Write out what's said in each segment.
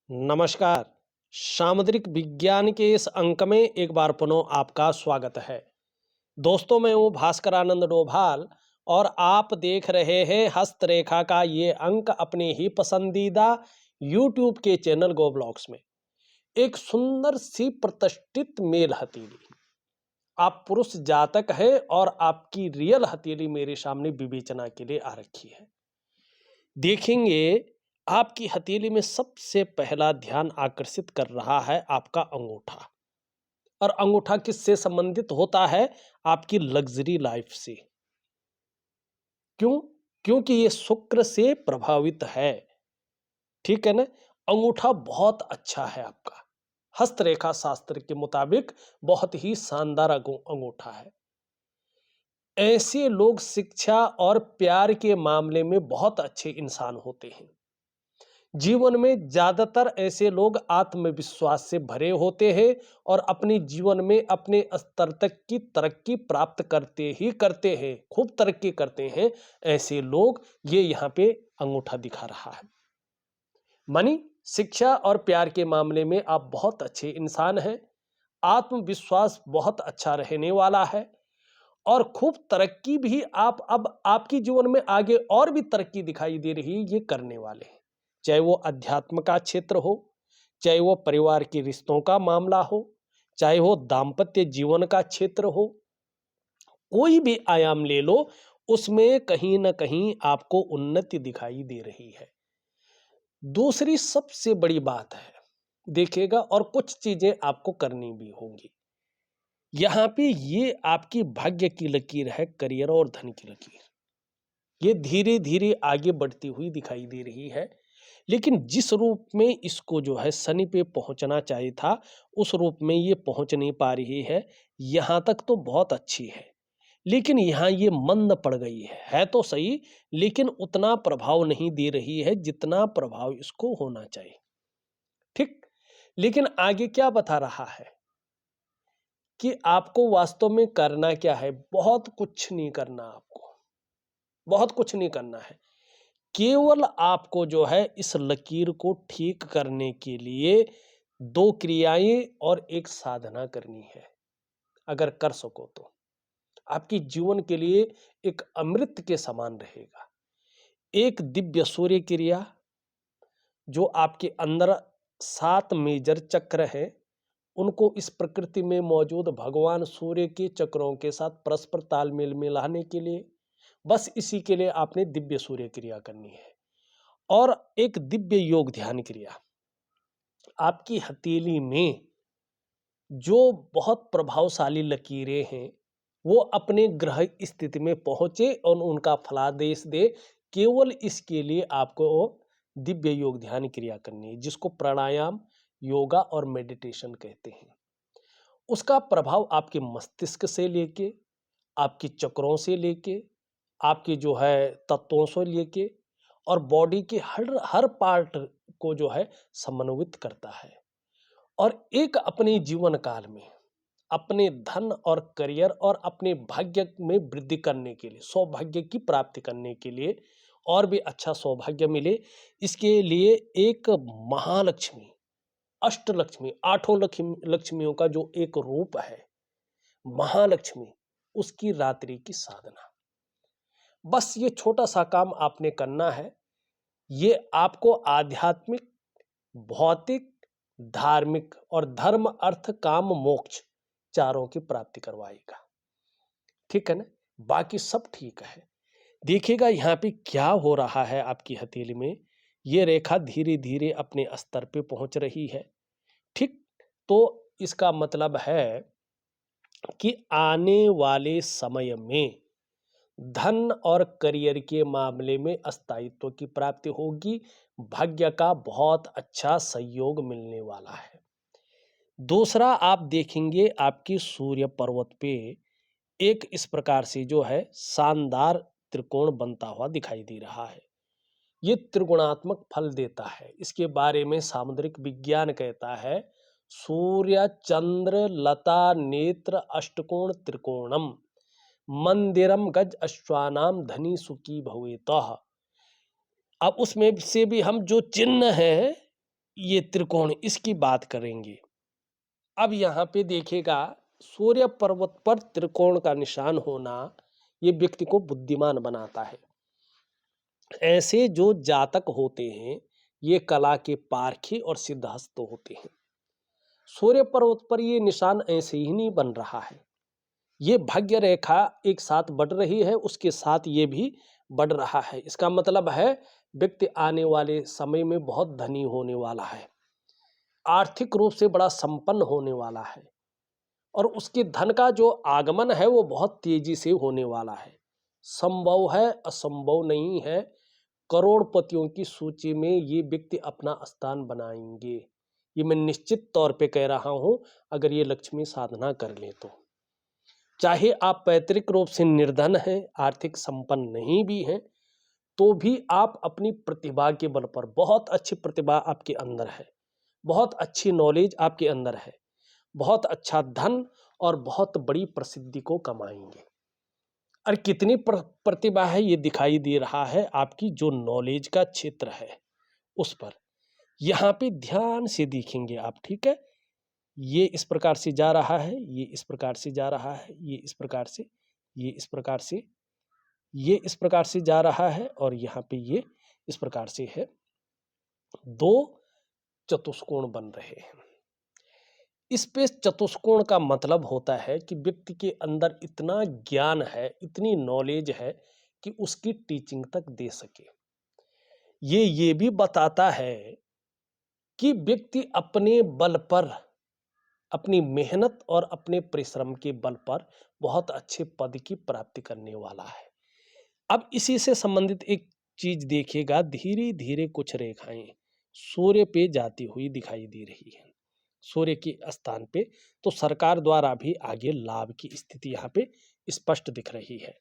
नमस्कार। सामुद्रिक विज्ञान के इस अंक में एक बार पुनः आपका स्वागत है। दोस्तों, मैं हूँ भास्कर आनंद डोभाल और आप देख रहे हैं हस्तरेखा का ये अंक अपने ही पसंदीदा यूट्यूब के चैनल गो ब्लॉग्स में। एक सुंदर सी प्रतिष्ठित मेल हथेली। आप पुरुष जातक है और आपकी रियल हथेली मेरे सामने विवेचना के लिए आ रखी है। देखेंगे, आपकी हथेली में सबसे पहला ध्यान आकर्षित कर रहा है आपका अंगूठा। और अंगूठा किससे संबंधित होता है? आपकी लग्जरी लाइफ से। क्यों? क्योंकि ये शुक्र से प्रभावित है। ठीक है ना? अंगूठा बहुत अच्छा है आपका। हस्तरेखा शास्त्र के मुताबिक बहुत ही शानदार अंगूठा है। ऐसे लोग शिक्षा और प्यार के मामले में बहुत अच्छे इंसान होते हैं। जीवन में ज्यादातर ऐसे लोग आत्मविश्वास से भरे होते हैं और अपने जीवन में अपने स्तर तक की तरक्की प्राप्त करते ही करते हैं, खूब तरक्की करते हैं। ऐसे लोग ये यहाँ पे अंगूठा दिखा रहा है। मानी शिक्षा और प्यार के मामले में आप बहुत अच्छे इंसान हैं। आत्मविश्वास बहुत अच्छा रहने वाला है और खूब तरक्की भी आप अब आपकी जीवन में आगे और भी तरक्की दिखाई दे रही है, ये करने वाले हैं। चाहे वो अध्यात्म का क्षेत्र हो, चाहे वो परिवार के रिश्तों का मामला हो, चाहे वो दाम्पत्य जीवन का क्षेत्र हो, कोई भी आयाम ले लो, उसमें कहीं ना कहीं आपको उन्नति दिखाई दे रही है। दूसरी सबसे बड़ी बात है, देखिएगा, और कुछ चीजें आपको करनी भी होंगी। यहाँ पे ये आपकी भाग्य की लकीर है, करियर और धन की लकीर। ये धीरे धीरे आगे बढ़ती हुई दिखाई दे रही है, लेकिन जिस रूप में इसको जो है शनि पे पहुंचना चाहिए था, उस रूप में ये पहुंच नहीं पा रही है। यहाँ तक तो बहुत अच्छी है, लेकिन यहाँ ये मंद पड़ गई है तो सही, लेकिन उतना प्रभाव नहीं दे रही है जितना प्रभाव इसको होना चाहिए। ठीक। लेकिन आगे क्या बता रहा है कि आपको वास्तव में करना क्या है? बहुत कुछ नहीं करना आपको, बहुत कुछ नहीं करना है। केवल आपको जो है इस लकीर को ठीक करने के लिए 2 क्रियाएं और एक साधना करनी है। अगर कर सको तो आपकी जीवन के लिए एक अमृत के समान रहेगा। एक दिव्य सूर्य क्रिया, जो आपके अंदर 7 मेजर चक्र हैं, उनको इस प्रकृति में मौजूद भगवान सूर्य के चक्रों के साथ परस्पर तालमेल में लाने के लिए, बस इसी के लिए आपने दिव्य सूर्य क्रिया करनी है। और एक दिव्य योग ध्यान क्रिया। आपकी हथेली में जो बहुत प्रभावशाली लकीरें हैं, वो अपने ग्रह स्थिति में पहुंचे और उनका फलादेश दे। केवल इसके लिए आपको दिव्य योग ध्यान क्रिया करनी है, जिसको प्राणायाम, योगा और मेडिटेशन कहते हैं। उसका प्रभाव आपके मस्तिष्क से लेके, आपकी चक्रों से लेके, आपके जो है तत्वों से लेके और बॉडी के हर हर पार्ट को जो है समन्वित करता है। और एक अपने जीवन काल में अपने धन और करियर और अपने भाग्य में वृद्धि करने के लिए, सौभाग्य की प्राप्ति करने के लिए, और भी अच्छा सौभाग्य मिले, इसके लिए एक महालक्ष्मी, अष्टलक्ष्मी, आठों लक्ष्मियों का जो एक रूप है, महालक्ष्मी, उसकी रात्रि की साधना। बस ये छोटा सा काम आपने करना है। ये आपको आध्यात्मिक, भौतिक, धार्मिक और धर्म, अर्थ, काम, मोक्ष चारों की प्राप्ति करवाएगा। ठीक है ना? बाकी सब ठीक है। देखिएगा यहाँ पे क्या हो रहा है आपकी हथेली में। ये रेखा धीरे धीरे अपने स्तर पे पहुंच रही है। ठीक। तो इसका मतलब है कि आने वाले समय में धन और करियर के मामले में स्थायित्व की प्राप्ति होगी। भाग्य का बहुत अच्छा सहयोग मिलने वाला है। दूसरा, आप देखेंगे आपकी सूर्य पर्वत पे एक इस प्रकार से जो है शानदार त्रिकोण बनता हुआ दिखाई दे रहा है। ये त्रिगुणात्मक फल देता है। इसके बारे में सामुद्रिक विज्ञान कहता है, सूर्य चंद्र लता नेत्र अष्टकोण त्रिकोणम मंदिरम गज अश्वानाम धनी सुखी भवेतः। अब उसमें से भी हम जो चिन्ह है, ये त्रिकोण, इसकी बात करेंगे। अब यहाँ पे देखिएगा, सूर्य पर्वत पर त्रिकोण का निशान होना ये व्यक्ति को बुद्धिमान बनाता है। ऐसे जो जातक होते हैं ये कला के पारखी और सिद्धहस्त होते हैं। सूर्य पर्वत पर ये निशान ऐसे ही नहीं बन रहा है, ये भाग्य रेखा एक साथ बढ़ रही है, उसके साथ ये भी बढ़ रहा है। इसका मतलब है व्यक्ति आने वाले समय में बहुत धनी होने वाला है, आर्थिक रूप से बड़ा संपन्न होने वाला है, और उसके धन का जो आगमन है वो बहुत तेजी से होने वाला है। संभव है, असंभव नहीं है, करोड़पतियों की सूची में ये व्यक्ति अपना स्थान बनाएंगे। ये मैं निश्चित तौर पे कह रहा हूं, अगर ये लक्ष्मी साधना कर ले तो। चाहे आप पैतृक रूप से निर्धन हैं, आर्थिक संपन्न नहीं भी हैं, तो भी आप अपनी प्रतिभा के बल पर, बहुत अच्छी प्रतिभा आपके अंदर है, बहुत अच्छी नॉलेज आपके अंदर है, बहुत अच्छा धन और बहुत बड़ी प्रसिद्धि को कमाएंगे। और कितनी प्रतिभा है ये दिखाई दे रहा है आपकी जो नॉलेज का क्षेत्र है उस पर। यहाँ पे ध्यान से देखेंगे आप, ठीक है। ये इस प्रकार से जा रहा है, ये इस प्रकार से जा रहा है, ये इस प्रकार से, ये इस प्रकार से, ये इस प्रकार से जा रहा है, और यहाँ पे ये इस प्रकार से है। दो चतुष्कोण बन रहे हैं। इस पे चतुष्कोण का मतलब होता है कि व्यक्ति के अंदर इतना ज्ञान है, इतनी नॉलेज है कि उसकी टीचिंग तक दे सके। ये भी बताता है कि व्यक्ति अपने बल पर, अपनी मेहनत और अपने परिश्रम के बल पर बहुत अच्छे पद की प्राप्ति करने वाला है। अब इसी से संबंधित एक चीज देखिएगा, धीरे धीरे कुछ रेखाएं सूर्य पे जाती हुई दिखाई दे रही है, सूर्य के स्थान पे। तो सरकार द्वारा भी आगे लाभ की स्थिति यहाँ पे स्पष्ट दिख रही है।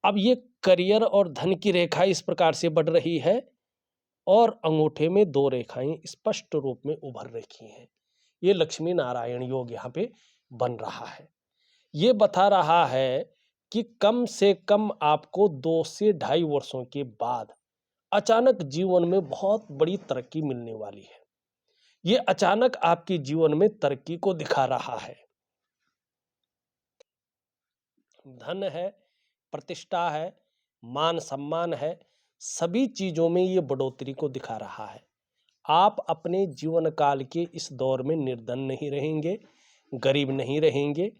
अब ये करियर और धन की रेखा इस प्रकार से बढ़ रही है, और अंगूठे में दो रेखाएं स्पष्ट रूप में उभर रही हैं। ये लक्ष्मी नारायण योग यहाँ पे बन रहा है। ये बता रहा है कि कम से कम आपको 2 से ढाई वर्षों के बाद अचानक जीवन में बहुत बड़ी तरक्की मिलने वाली है। ये अचानक आपके जीवन में तरक्की को दिखा रहा है। धन है, प्रतिष्ठा है, मान सम्मान है, सभी चीजों में ये बढ़ोतरी को दिखा रहा है। आप अपने जीवन काल के इस दौर में निर्धन नहीं रहेंगे, गरीब नहीं रहेंगे,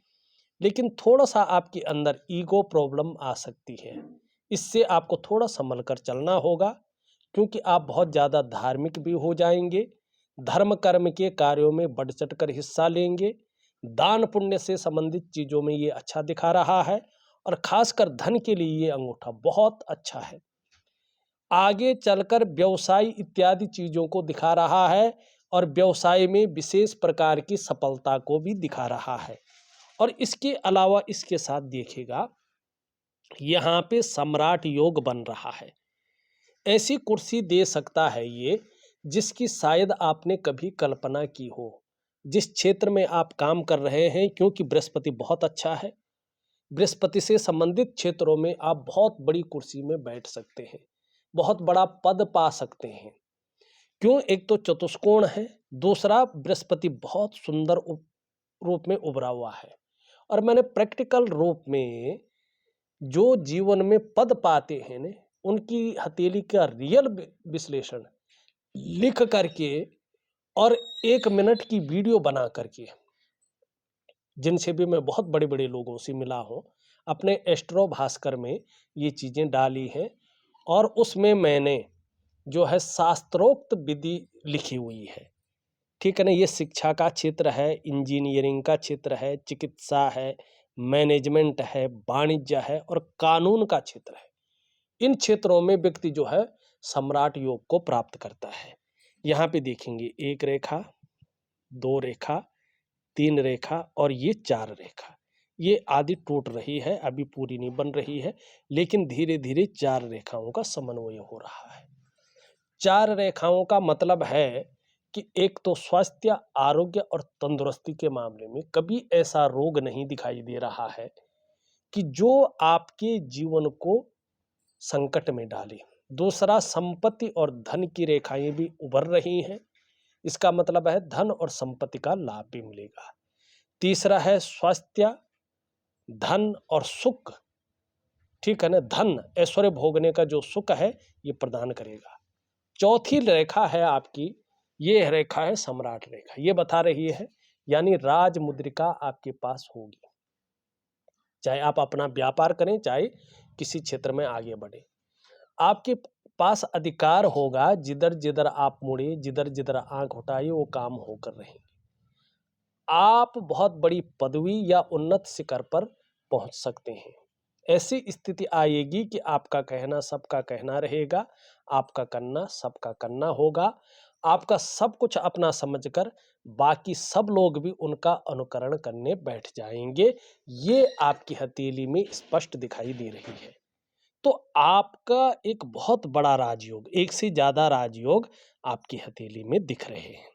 लेकिन थोड़ा सा आपके अंदर ईगो प्रॉब्लम आ सकती है। इससे आपको थोड़ा संभल कर चलना होगा, क्योंकि आप बहुत ज़्यादा धार्मिक भी हो जाएंगे, धर्म कर्म के कार्यों में बढ़ चढ़ कर हिस्सा लेंगे, दान पुण्य से संबंधित चीज़ों में ये अच्छा दिखा रहा है, और खासकर धन के लिए ये अंगूठा बहुत अच्छा है। आगे चलकर व्यवसाय इत्यादि चीज़ों को दिखा रहा है, और व्यवसाय में विशेष प्रकार की सफलता को भी दिखा रहा है। और इसके अलावा इसके साथ देखिएगा, यहाँ पे सम्राट योग बन रहा है। ऐसी कुर्सी दे सकता है ये, जिसकी शायद आपने कभी कल्पना की हो। जिस क्षेत्र में आप काम कर रहे हैं, क्योंकि बृहस्पति बहुत अच्छा है, बृहस्पति से संबंधित क्षेत्रों में आप बहुत बड़ी कुर्सी में बैठ सकते हैं, बहुत बड़ा पद पा सकते हैं। क्यों? एक तो चतुष्कोण है, दूसरा बृहस्पति बहुत सुंदर रूप में उभरा हुआ है। और मैंने प्रैक्टिकल रूप में जो जीवन में पद पाते हैं ने, उनकी हथेली का रियल विश्लेषण लिख करके और 1 मिनट की वीडियो बना करके, जिनसे भी मैं बहुत बड़े बड़े लोगों से मिला हूँ, अपने एस्ट्रो भास्कर में ये चीज़ें डाली हैं। और उसमें मैंने जो है शास्त्रोक्त विधि लिखी हुई है, ठीक है ना। ये शिक्षा का क्षेत्र है, इंजीनियरिंग का क्षेत्र है, चिकित्सा है, मैनेजमेंट है, वाणिज्य है, और कानून का क्षेत्र है। इन क्षेत्रों में व्यक्ति जो है सम्राट योग को प्राप्त करता है। यहाँ पे देखेंगे 1 रेखा, 2 रेखा, 3 रेखा, और ये 4 रेखा। ये आदि टूट रही है, अभी पूरी नहीं बन रही है, लेकिन धीरे धीरे 4 रेखाओं का समन्वय हो रहा है। 4 रेखाओं का मतलब है कि एक तो स्वास्थ्य, आरोग्य और तंदुरुस्ती के मामले में कभी ऐसा रोग नहीं दिखाई दे रहा है कि जो आपके जीवन को संकट में डाले। दूसरा, संपत्ति और धन की रेखाएं भी उभर रही हैं, इसका मतलब है धन और संपत्ति का लाभ भी मिलेगा। तीसरा है स्वास्थ्य, धन और सुख, ठीक है ना, धन ऐश्वर्य भोगने का जो सुख है ये प्रदान करेगा। चौथी रेखा है आपकी, ये रेखा है सम्राट रेखा, ये बता रही है यानी राज मुद्रिका आपके पास होगी, चाहे आप अपना व्यापार करें, चाहे किसी क्षेत्र में आगे बढ़े, आपके पास अधिकार होगा। जिधर जिधर आप मुड़े, जिधर जिधर आंख उठाए, वो काम होकर रहेंगे। आप बहुत बड़ी पदवी या उन्नत शिखर पर पहुंच सकते हैं। ऐसी स्थिति आएगी कि आपका कहना सबका कहना रहेगा, आपका करना सबका करना होगा। आपका सब कुछ अपना समझकर बाकी सब लोग भी उनका अनुकरण करने बैठ जाएंगे। ये आपकी हथेली में स्पष्ट दिखाई दे रही है। तो आपका एक बहुत बड़ा राजयोग, एक से ज्यादा राजयोग आपकी हथेली में दिख रहे हैं।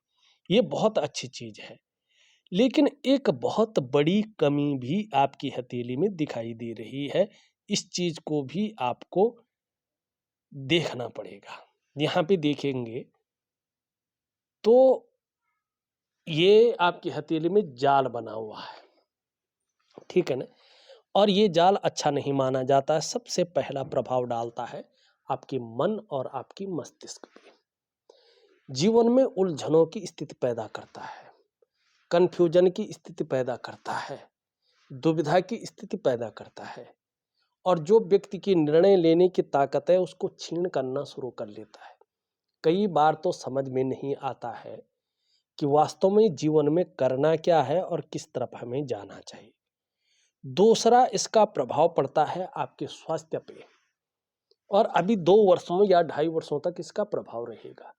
ये बहुत अच्छी चीज है। लेकिन एक बहुत बड़ी कमी भी आपकी हथेली में दिखाई दे रही है। इस चीज को भी आपको देखना पड़ेगा। यहां पे देखेंगे तो ये आपकी हथेली में जाल बना हुआ है, ठीक है ना, और ये जाल अच्छा नहीं माना जाता है। सबसे पहला प्रभाव डालता है आपके मन और आपकी मस्तिष्क पे। जीवन में उलझनों की स्थिति पैदा करता है, कंफ्यूजन की स्थिति पैदा करता है, दुविधा की स्थिति पैदा करता है, और जो व्यक्ति की निर्णय लेने की ताकत है उसको छीन करना शुरू कर लेता है। कई बार तो समझ में नहीं आता है कि वास्तव में जीवन में करना क्या है और किस तरफ हमें जाना चाहिए। दूसरा, इसका प्रभाव पड़ता है आपके स्वास्थ्य पे, और अभी 2 वर्षों या 2.5 वर्षों तक इसका प्रभाव रहेगा।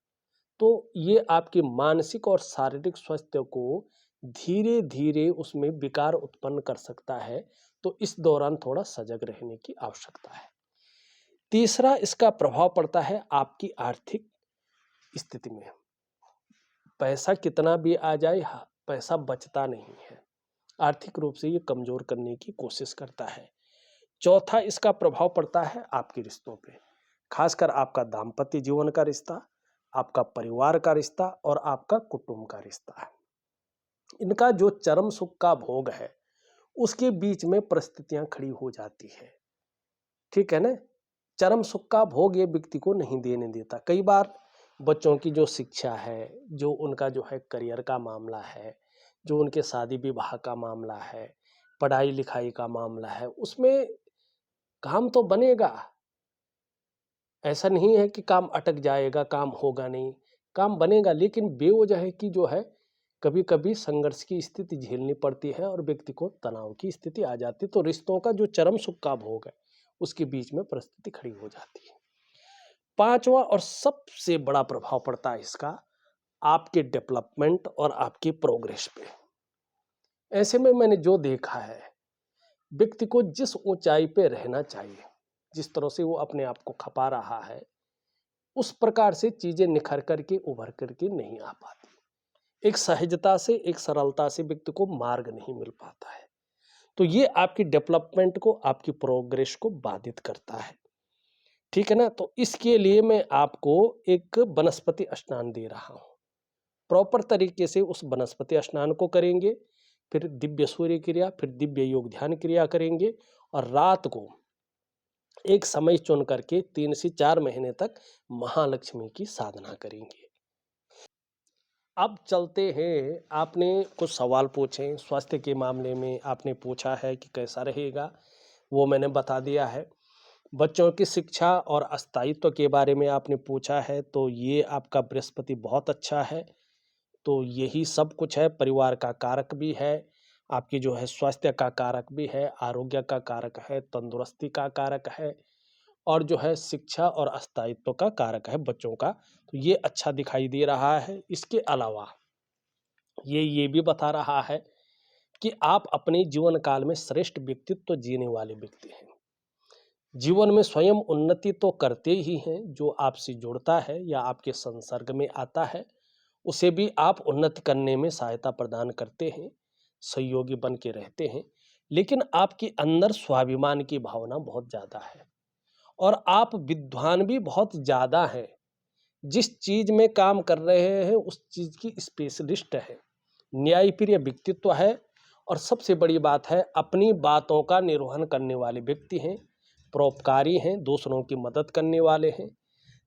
तो ये आपके मानसिक और शारीरिक स्वास्थ्य को धीरे धीरे उसमें विकार उत्पन्न कर सकता है। तो इस दौरान थोड़ा सजग रहने की आवश्यकता है। तीसरा, इसका प्रभाव पड़ता है आपकी आर्थिक स्थिति में। पैसा कितना भी आ जाए, पैसा बचता नहीं है। आर्थिक रूप से ये कमजोर करने की कोशिश करता है। चौथा, इसका प्रभाव पड़ता है आपके रिश्तों पे, खासकर आपका दाम्पत्य जीवन का रिश्ता, आपका परिवार का रिश्ता और आपका कुटुंब का रिश्ता है। इनका जो चरम सुख का भोग है उसके बीच में परिस्थितियां खड़ी हो जाती है, ठीक है ना। चरम सुख का भोग ये व्यक्ति को नहीं देने देता। कई बार बच्चों की जो शिक्षा है, जो उनका जो है करियर का मामला है, जो उनके शादी विवाह का मामला है, पढ़ाई लिखाई का मामला है, उसमें काम तो बनेगा। ऐसा नहीं है कि काम अटक जाएगा, काम होगा नहीं, काम बनेगा, लेकिन बेवजह की जो है कभी कभी संघर्ष की स्थिति झेलनी पड़ती है और व्यक्ति को तनाव की स्थिति आ जाती है। तो रिश्तों का जो चरम सुख का भोग है उसके बीच में परिस्थिति खड़ी हो जाती है। पांचवा और सबसे बड़ा प्रभाव पड़ता है इसका आपके डेवलपमेंट और आपकी प्रोग्रेस पे। ऐसे में मैंने जो देखा है, व्यक्ति को जिस ऊंचाई पे रहना चाहिए, जिस तरह से वो अपने आप को खपा रहा है, उस प्रकार से चीजें निखर करके उभर करके नहीं आ पाती। एक सहजता से, एक सरलता से व्यक्ति को मार्ग नहीं मिल पाता है। तो ये आपकी डेवलपमेंट को, आपकी प्रोग्रेस को बाधित करता है, ठीक है ना। तो इसके लिए मैं आपको एक वनस्पति स्नान दे रहा हूं। प्रॉपर तरीके से उस वनस्पति स्नान को करेंगे, फिर दिव्य सूर्य क्रिया, फिर दिव्य योग ध्यान क्रिया करेंगे, और रात को एक समय चुन करके 3 से 4 महीने तक महालक्ष्मी की साधना करेंगे। अब चलते हैं, आपने कुछ सवाल पूछे स्वास्थ्य के मामले में, आपने पूछा है कि कैसा रहेगा, वो मैंने बता दिया है। बच्चों की शिक्षा और अस्थायित्व के बारे में आपने पूछा है, तो ये आपका बृहस्पति बहुत अच्छा है। तो यही सब कुछ है, परिवार का कारक भी है, आपकी जो है स्वास्थ्य का कारक भी है, आरोग्य का कारक है, तंदुरुस्ती का कारक है, और जो है शिक्षा और अस्थायित्व का कारक है बच्चों का। तो ये अच्छा दिखाई दे रहा है। इसके अलावा ये भी बता रहा है कि आप अपने जीवन काल में श्रेष्ठ व्यक्तित्व जीने वाले व्यक्ति हैं। जीवन में स्वयं उन्नति तो करते ही हैं, जो आपसे जुड़ता है या आपके संसर्ग में आता है उसे भी आप उन्नति करने में सहायता प्रदान करते हैं, सहयोगी बन के रहते हैं। लेकिन आपके अंदर स्वाभिमान की भावना बहुत ज़्यादा है, और आप विद्वान भी बहुत ज़्यादा हैं, जिस चीज में काम कर रहे हैं उस चीज की स्पेशलिस्ट है, न्यायप्रिय व्यक्तित्व है और सबसे बड़ी बात है अपनी बातों का निर्वहन करने वाले व्यक्ति हैं, परोपकारी हैं, दूसरों की मदद करने वाले हैं।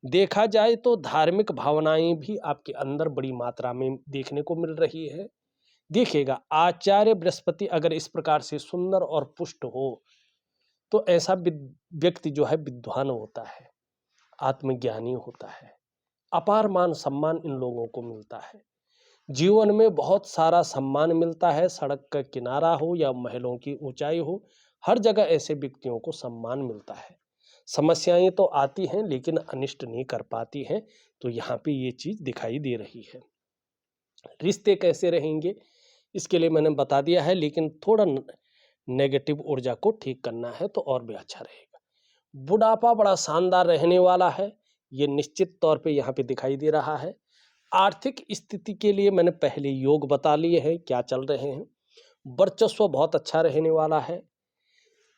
देखा जाए तो धार्मिक भावनाएं भी आपके अंदर बड़ी मात्रा में देखने को मिल रही है। देखिएगा, आचार्य बृहस्पति अगर इस प्रकार से सुंदर और पुष्ट हो तो ऐसा व्यक्ति जो है विद्वान होता है, आत्मज्ञानी होता है, अपार मान सम्मान इन लोगों को मिलता है। जीवन में बहुत सारा सम्मान मिलता है, सड़क का किनारा हो या महलों की ऊंचाई हो, हर जगह ऐसे व्यक्तियों को सम्मान मिलता है। समस्याएं तो आती हैं लेकिन अनिष्ट नहीं कर पाती हैं, तो यहाँ पे ये चीज दिखाई दे रही है। रिश्ते कैसे रहेंगे इसके लिए मैंने बता दिया है, लेकिन थोड़ा नेगेटिव ऊर्जा को ठीक करना है तो और भी अच्छा रहेगा। बुढ़ापा बड़ा शानदार रहने वाला है, ये निश्चित तौर पे यहाँ पे दिखाई दे रहा है। आर्थिक स्थिति के लिए मैंने पहले योग बता लिए हैं क्या चल रहे हैं। वर्चस्व बहुत अच्छा रहने वाला है।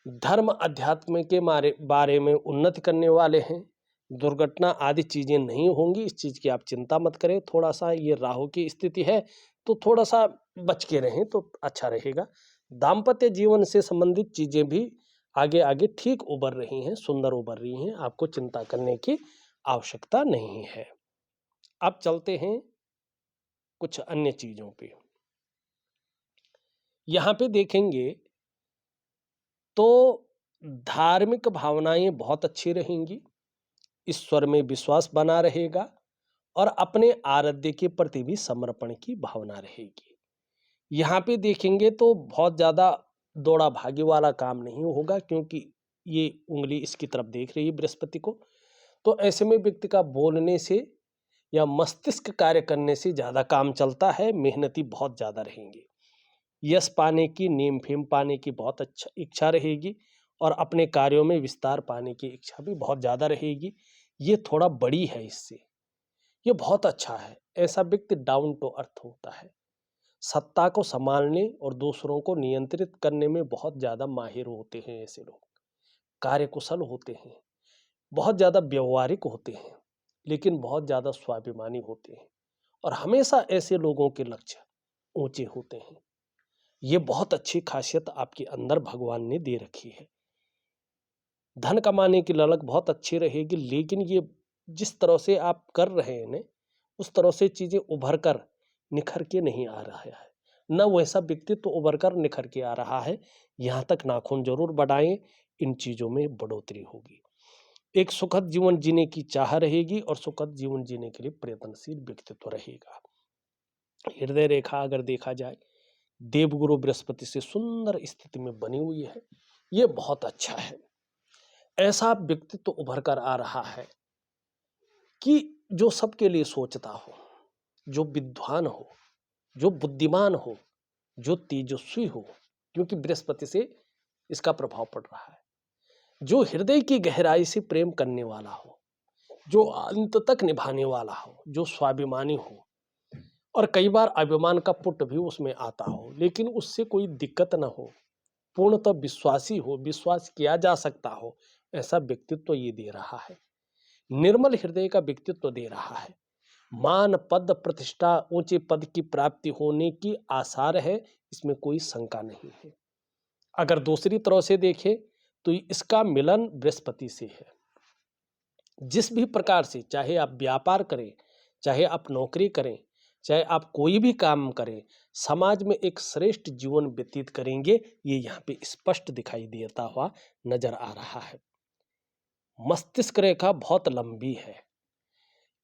धर्म अध्यात्म के बारे में उन्नति करने वाले हैं। दुर्घटना आदि चीजें नहीं होंगी, इस चीज की आप चिंता मत करें। थोड़ा सा ये राहु की स्थिति है तो थोड़ा सा बच के रहें तो अच्छा रहेगा। दाम्पत्य जीवन से संबंधित चीजें भी आगे आगे ठीक उभर रही हैं, सुंदर उभर रही हैं, आपको चिंता करने की आवश्यकता नहीं है। अब चलते हैं कुछ अन्य चीजों पे। यहां पे देखेंगे तो धार्मिक भावनाएं बहुत अच्छी रहेंगी, ईश्वर में विश्वास बना रहेगा और अपने आराध्य के प्रति भी समर्पण की भावना रहेगी। यहाँ पे देखेंगे तो बहुत ज़्यादा दौड़ा भागी वाला काम नहीं होगा, क्योंकि ये उंगली इसकी तरफ देख रही है बृहस्पति को। तो ऐसे में व्यक्ति का बोलने से या मस्तिष्क कार्य करने से ज़्यादा काम चलता है, मेहनती बहुत ज़्यादा रहेंगे। यश पाने की, नेम फेम पाने की बहुत अच्छा इच्छा रहेगी और अपने कार्यों में विस्तार पाने की इच्छा भी बहुत ज़्यादा रहेगी। ये थोड़ा बड़ी है इससे, ये बहुत अच्छा है। ऐसा व्यक्ति डाउन टू अर्थ होता है, सत्ता को संभालने और दूसरों को नियंत्रित करने में बहुत ज़्यादा माहिर होते हैं। ऐसे लोग कार्यकुशल होते हैं, बहुत ज़्यादा व्यवहारिक होते हैं, लेकिन बहुत ज़्यादा स्वाभिमानी होते हैं और हमेशा ऐसे लोगों के लक्ष्य ऊंचे होते हैं। ये बहुत अच्छी खासियत आपके अंदर भगवान ने दे रखी है। धन कमाने की ललक बहुत अच्छी रहेगी, लेकिन ये जिस तरह से आप कर रहे हैं ना, उस तरह से चीजें उभर कर निखर के नहीं आ रहा है, न वैसा व्यक्तित्व तो उभर कर निखर के आ रहा है। यहाँ तक नाखून जरूर बढ़ाएं, इन चीजों में बढ़ोतरी होगी। एक सुखद जीवन जीने की चाह रहेगी और सुखद जीवन जीने के लिए प्रयत्नशील व्यक्तित्व रहेगा। हृदय रेखा अगर देखा जाए, देवगुरु बृहस्पति से सुंदर स्थिति में बनी हुई है, ये बहुत अच्छा है। ऐसा व्यक्तित्व उभर कर आ रहा है कि जो सबके लिए सोचता हो, जो विद्वान हो, जो बुद्धिमान हो, जो तेजस्वी हो, क्योंकि बृहस्पति से इसका प्रभाव पड़ रहा है। जो हृदय की गहराई से प्रेम करने वाला हो, जो अंत तक निभाने वाला हो, जो स्वाभिमानी हो और कई बार अभिमान का पुट भी उसमें आता हो, लेकिन उससे कोई दिक्कत ना हो, पूर्णतः विश्वासी हो, विश्वास किया जा सकता हो, ऐसा व्यक्तित्व ये दे रहा है। निर्मल हृदय का व्यक्तित्व दे रहा है। मान पद प्रतिष्ठा, ऊंचे पद की प्राप्ति होने की आसार है, इसमें कोई शंका नहीं है। अगर दूसरी तरह से देखें तो इसका मिलन बृहस्पति से है। जिस भी प्रकार से, चाहे आप व्यापार करें, चाहे आप नौकरी करें, चाहे आप कोई भी काम करें, समाज में एक श्रेष्ठ जीवन व्यतीत करेंगे, ये यहाँ पे स्पष्ट दिखाई देता हुआ नजर आ रहा है। मस्तिष्क रेखा बहुत लंबी है,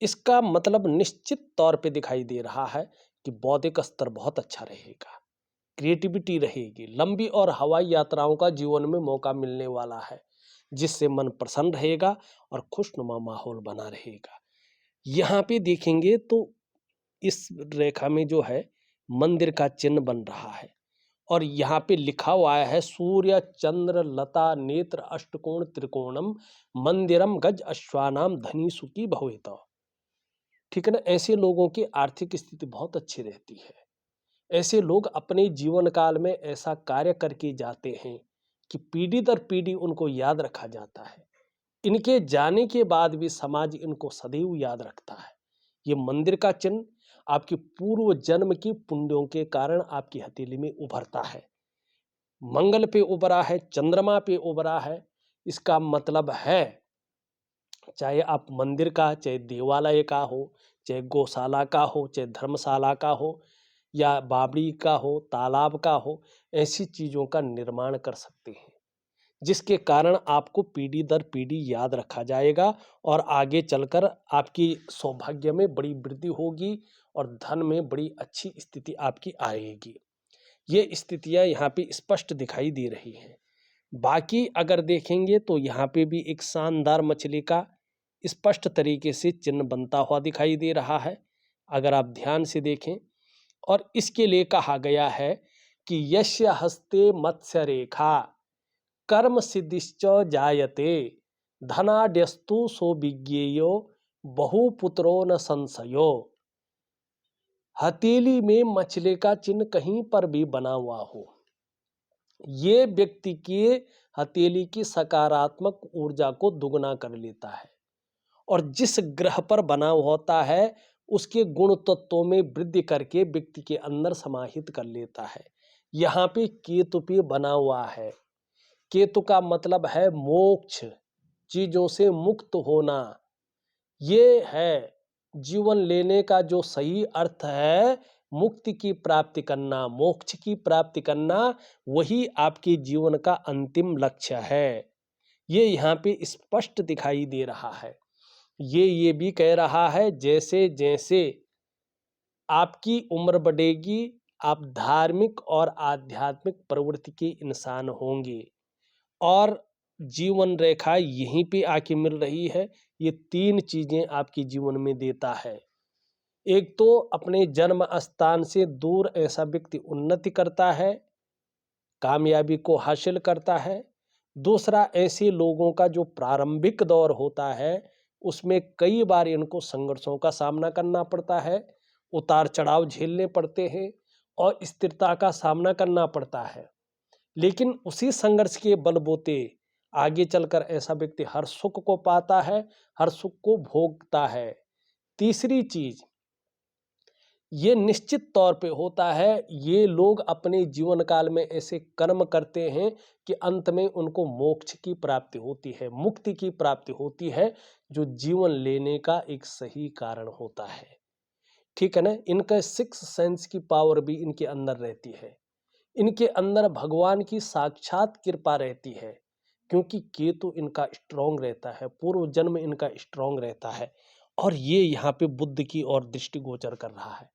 इसका मतलब निश्चित तौर पे दिखाई दे रहा है कि बौद्धिक स्तर बहुत अच्छा रहेगा, क्रिएटिविटी रहेगी। लंबी और हवाई यात्राओं का जीवन में मौका मिलने वाला है, जिससे मन प्रसन्न रहेगा और खुशनुमा माहौल बना रहेगा। यहाँ पे देखेंगे तो इस रेखा में जो है मंदिर का चिन्ह बन रहा है और यहाँ पे लिखा हुआ है सूर्य चंद्र लता नेत्र अष्टकोण त्रिकोणम मंदिरम गज अश्वानाम धनी सुखी भवेत। ठीक है ना। ऐसे लोगों की आर्थिक स्थिति बहुत अच्छी रहती है। ऐसे लोग अपने जीवन काल में ऐसा कार्य करके जाते हैं कि पीढ़ी दर पीढ़ी उनको याद रखा जाता है। इनके जाने के बाद भी समाज इनको सदैव याद रखता है। ये मंदिर का चिन्ह आपकी पूर्व जन्म की पुण्यों के कारण आपकी हथेली में उभरता है। मंगल पे उभरा है, चंद्रमा पे उभरा है, इसका मतलब है चाहे आप मंदिर का, चाहे देवालय का हो, चाहे गौशाला का हो, चाहे धर्मशाला का हो, या बावड़ी का हो, तालाब का हो, ऐसी चीज़ों का निर्माण कर सकते हैं जिसके कारण आपको पीढ़ी दर पीढ़ी याद रखा जाएगा और आगे चलकर आपकी सौभाग्य में बड़ी वृद्धि होगी और धन में बड़ी अच्छी स्थिति आपकी आएगी। ये स्थितियां यहाँ पे स्पष्ट दिखाई दे रही हैं। बाकी अगर देखेंगे तो यहाँ पे भी एक शानदार मछली का स्पष्ट तरीके से चिन्ह बनता हुआ दिखाई दे रहा है अगर आप ध्यान से देखें। और इसके लिए कहा गया है कि यस्य हस्ते मत्स्य रेखा कर्म सिद्धिश्च जायते धनाड्यस्तु सो विज्ञेयो बहुपुत्रो न संशयो। हथेली में मछली का चिन्ह कहीं पर भी बना हुआ हो, ये व्यक्ति की हथेली की सकारात्मक ऊर्जा को दुगना कर लेता है और जिस ग्रह पर बना होता है उसके गुण तत्वों में वृद्धि करके व्यक्ति के अंदर समाहित कर लेता है। यहाँ पे केतु पे बना हुआ है। केतु का मतलब है मोक्ष, चीजों से मुक्त होना। ये है जीवन लेने का जो सही अर्थ है, मुक्ति की प्राप्ति करना, मोक्ष की प्राप्ति करना, वही आपके जीवन का अंतिम लक्ष्य है। ये यहाँ पे स्पष्ट दिखाई दे रहा है। ये भी कह रहा है जैसे जैसे आपकी उम्र बढ़ेगी आप धार्मिक और आध्यात्मिक प्रवृत्ति के इंसान होंगे और जीवन रेखा यहीं पे आके मिल रही है। ये तीन चीजें आपके जीवन में देता है। एक तो अपने जन्म स्थान से दूर ऐसा व्यक्ति उन्नति करता है, कामयाबी को हासिल करता है। दूसरा ऐसे लोगों का जो प्रारंभिक दौर होता है उसमें कई बार इनको संघर्षों का सामना करना पड़ता है, उतार चढ़ाव झेलने पड़ते हैं और स्थिरता का सामना करना पड़ता है। लेकिन उसी संघर्ष के बलबूते आगे चलकर ऐसा व्यक्ति हर सुख को पाता है, हर सुख को भोगता है। तीसरी चीज ये निश्चित तौर पे होता है, ये लोग अपने जीवन काल में ऐसे कर्म करते हैं कि अंत में उनको मोक्ष की प्राप्ति होती है, मुक्ति की प्राप्ति होती है, जो जीवन लेने का एक सही कारण होता है। ठीक है ना। इनका सिक्स सेंस की पावर भी इनके अंदर रहती है। इनके अंदर भगवान की साक्षात कृपा रहती है क्योंकि केतु इनका स्ट्रांग रहता है, पूर्व जन्म इनका स्ट्रांग रहता है और ये यहाँ पे बुद्ध की ओर दृष्टिगोचर कर रहा है।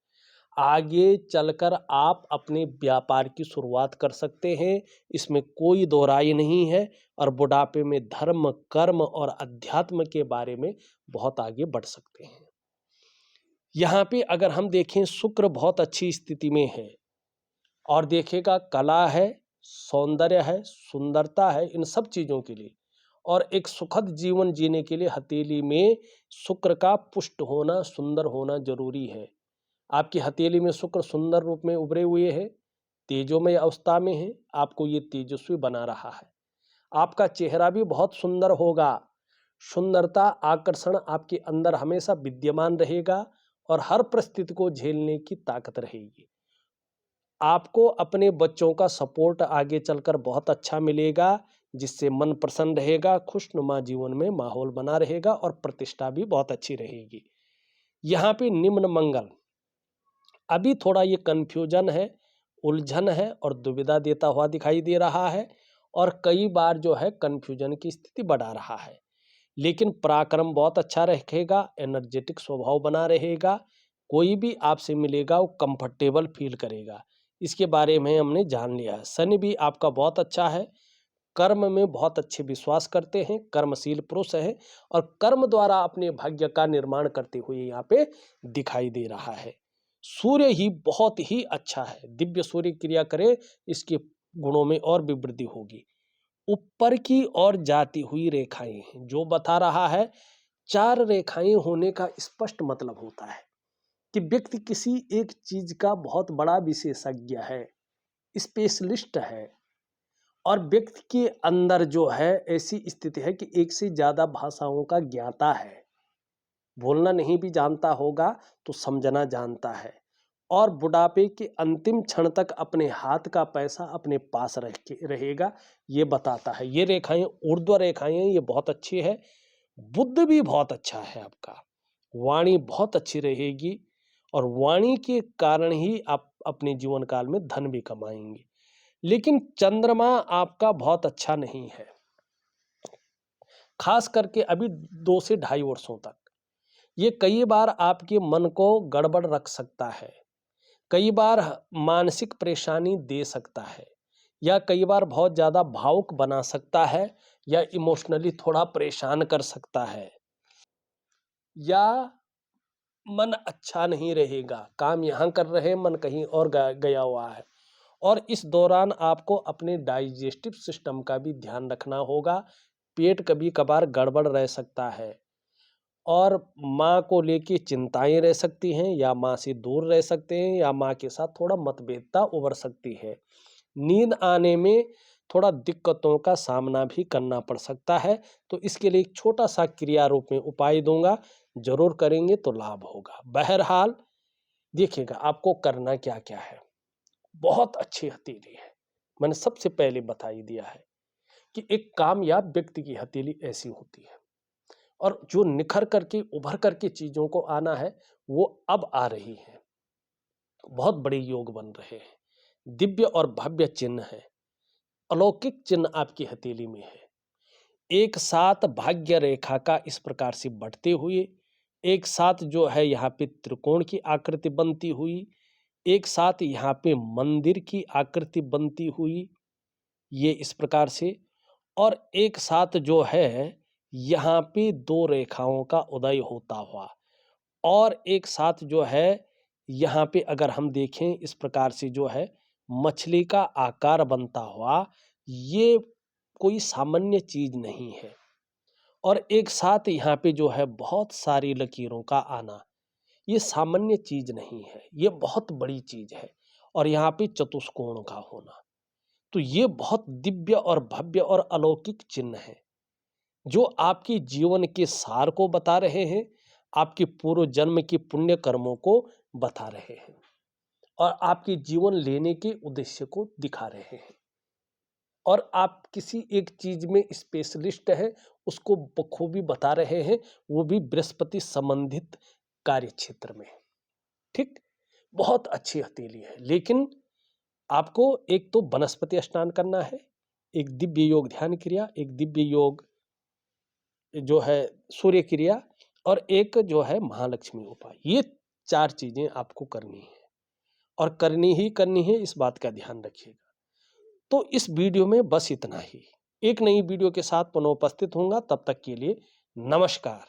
आगे चलकर आप अपने व्यापार की शुरुआत कर सकते हैं, इसमें कोई दो राय नहीं है और बुढ़ापे में धर्म, कर्म और अध्यात्म के बारे में बहुत आगे बढ़ सकते हैं। यहाँ पे अगर हम देखें शुक्र बहुत अच्छी स्थिति में है और देखेगा कला है, सौंदर्य है, सुंदरता है, इन सब चीज़ों के लिए और एक सुखद जीवन जीने के लिए हथेली में शुक्र का पुष्ट होना, सुंदर होना जरूरी है। आपकी हथेली में शुक्र सुंदर रूप में उभरे हुए है, तेजोमय अवस्था में है, आपको ये तेजस्वी बना रहा है। आपका चेहरा भी बहुत सुंदर होगा। सुंदरता, आकर्षण आपके अंदर हमेशा विद्यमान रहेगा और हर परिस्थिति को झेलने की ताकत रहेगी। आपको अपने बच्चों का सपोर्ट आगे चलकर बहुत अच्छा मिलेगा जिससे मन प्रसन्न रहेगा, खुशनुमा जीवन में माहौल बना रहेगा और प्रतिष्ठा भी बहुत अच्छी रहेगी। यहाँ पे निम्न मंगल अभी थोड़ा ये कंफ्यूजन है, उलझन है और दुविधा देता हुआ दिखाई दे रहा है और कई बार जो है कंफ्यूजन की स्थिति बढ़ा रहा है। लेकिन पराक्रम बहुत अच्छा रहेगा, एनर्जेटिक स्वभाव बना रहेगा, कोई भी आपसे मिलेगा वो कंफर्टेबल फील करेगा। इसके बारे में हमने जान लिया है। शनि भी आपका बहुत अच्छा है, कर्म में बहुत अच्छे विश्वास करते हैं, कर्मशील पुरुष है और कर्म द्वारा अपने भाग्य का निर्माण करते हुए यहाँ पे दिखाई दे रहा है। सूर्य ही बहुत ही अच्छा है, दिव्य सूर्य क्रिया करे, इसके गुणों में और भी वृद्धि होगी। ऊपर की ओर जाती हुई रेखाएं हैं जो बता रहा है, चार रेखाएं होने का स्पष्ट मतलब होता है कि व्यक्ति किसी एक चीज का बहुत बड़ा विशेषज्ञ है, स्पेशलिस्ट है और व्यक्ति के अंदर जो है ऐसी स्थिति है कि एक से ज़्यादा भाषाओं का ज्ञाता है। बोलना नहीं भी जानता होगा तो समझना जानता है, और बुढ़ापे के अंतिम क्षण तक अपने हाथ का पैसा अपने पास रहेगा, ये बताता है। ये रेखाएं ऊर्ध्व रेखाएं हैं, ये बहुत अच्छी है। बुद्ध भी बहुत अच्छा है आपका, वाणी बहुत अच्छी रहेगी, और वाणी के कारण ही आप अपने जीवन काल में धन भी कमाएंगे। लेकिन चंद्रमा आपका बहुत अच्छा नहीं है, खास करके अभी 2 से ढाई वर्षों तक। ये कई बार आपके मन को गड़बड़ रख सकता है, कई बार मानसिक परेशानी दे सकता है, या कई बार बहुत ज़्यादा भावुक बना सकता है, या इमोशनली थोड़ा परेशान कर सकता है, या मन अच्छा नहीं रहेगा, काम यहाँ कर रहे हैं मन कहीं और गया हुआ है। और इस दौरान आपको अपने डाइजेस्टिव सिस्टम का भी ध्यान रखना होगा, पेट कभी कभार गड़बड़ रह सकता है, और माँ को लेके चिंताएं रह सकती हैं, या माँ से दूर रह सकते हैं, या माँ के साथ थोड़ा मतभेदता उभर सकती है। नींद आने में थोड़ा दिक्कतों का सामना भी करना पड़ सकता है। तो इसके लिए एक छोटा सा क्रिया रूप में उपाय दूंगा, जरूर करेंगे तो लाभ होगा। बहरहाल देखिएगा आपको करना क्या क्या है। बहुत अच्छी हथेली है, मैंने सबसे पहले बता ही दिया है कि एक कामयाब व्यक्ति की हथेली ऐसी होती है, और जो निखर करके उभर करके चीजों को आना है वो अब आ रही है। बहुत बड़े योग बन रहे हैं, दिव्य और भव्य चिन्ह है, अलौकिक चिन्ह आपकी हथेली में है। एक साथ भाग्य रेखा का इस प्रकार से बढ़ते हुए, एक साथ जो है यहाँ पे त्रिकोण की आकृति बनती हुई, एक साथ यहाँ पे मंदिर की आकृति बनती हुई, ये इस प्रकार से, और एक साथ जो है यहाँ पे 2 रेखाओं का उदय होता हुआ, और एक साथ जो है यहाँ पे अगर हम देखें इस प्रकार से जो है मछली का आकार बनता हुआ, ये कोई सामान्य चीज नहीं है। और एक साथ यहाँ पे जो है बहुत सारी लकीरों का आना, ये सामान्य चीज नहीं है, ये बहुत बड़ी चीज है। और यहाँ पे चतुष्कोण का होना, तो ये बहुत दिव्य और भव्य और अलौकिक चिन्ह है, जो आपके जीवन के सार को बता रहे हैं, आपके पूर्व जन्म के पुण्य कर्मों को बता रहे हैं, और आपके जीवन लेने के उद्देश्य को दिखा रहे हैं। और आप किसी एक चीज में स्पेशलिस्ट हैं, उसको बखूबी बता रहे हैं, वो भी बृहस्पति संबंधित कार्य क्षेत्र में। ठीक, बहुत अच्छी हथेली है। लेकिन आपको एक तो वनस्पति स्नान करना है, एक दिव्य योग ध्यान क्रिया, एक दिव्य योग जो है सूर्य क्रिया, और एक जो है महालक्ष्मी उपाय, ये 4 चीजें आपको करनी है, और करनी ही करनी है, इस बात का ध्यान रखिएगा। तो इस वीडियो में बस इतना ही। एक नई वीडियो के साथ पुनः उपस्थित होऊंगा, तब तक के लिए नमस्कार।